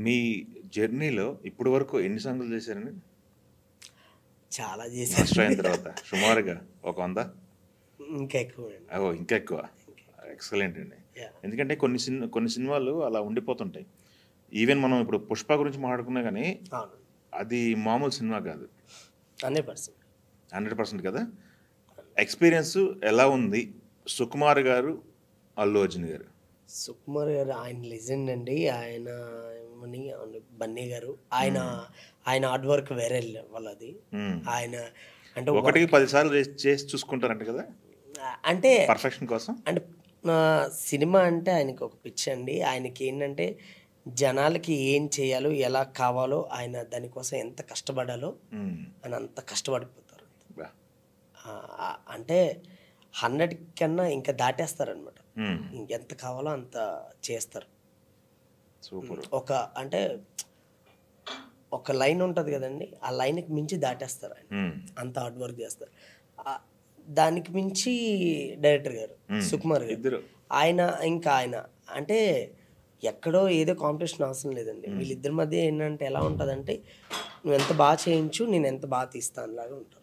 మీ జర్నీలో ఇప్పటి వరకు ఎన్ని సాంగులు చేశారండి? చాలా మాస్టర్ చేశాను. అయిన తర్వాత సుమారుగా ఒక 100? ఇంకా ఎక్కువ అండి. ఓ ఇంకా ఎక్కువ. ఎక్సలెంట్ అండి. Yeah. ఎందుకంటే కొన్ని సినిమాలు అలా ఉండిపోతుంటాయి. ఈవెన్ మనం ఇప్పుడు 'పుష్ప' గురించి మాట్లాడుకున్నా కానీ అవును, అది మామూలు సినిమా కాదు. 100%. 100% కదా. ఎక్స్పీరియన్స్ ఎలా ఉంది సుకుమార్ గారు, అల్లు అర్జున్ గారు? సుకుమార్ గారు ఆయన లెజెండ్ అండి. ఆయన బన్నీ గారు ఆయన ఆయన హార్డ్ వర్క్ వేరే వాళ్ళది. ఆయన అంటే ఒకటికి 10 సార్లు చేసి చూసుకుంటారంట కదా అంటే పర్ఫెక్షన్ కోసం. అంటే సినిమా అంటే ఆయనకి ఒక పిచ్చి అండి. ఆయనకి ఏంటంటే జనాలకి ఏం చేయాలో ఎలా కావాలో ఆయన దానికోసం ఎంత కష్టపడాలో ఆయన అంత కష్టపడిపోతారు. అంటే 100 కన్నా ఇంకా దాటేస్తారనమాట. ఇంకెంత కావాలో అంత చేస్తారు. సూపర్. అంటే ఒక లైన్ ఉంటుంది కదండి, ఆ లైన్కి మించి దాటేస్తారు ఆయన. అంత హార్డ్ వర్క్ చేస్తారు. దానికి మించి డైరెక్టర్ గారు సుకుమార్ గారు ఆయన అంటే ఎక్కడో ఏదో కాంపిటీషన్ అవసరం లేదండి. వీళ్ళిద్దరి మధ్య ఏంటంటే ఎలా ఉంటుందంటే నువ్వు ఎంత బాగా చేయించు, నేను ఎంత బాగా తీస్తాను లాగా ఉంటారు.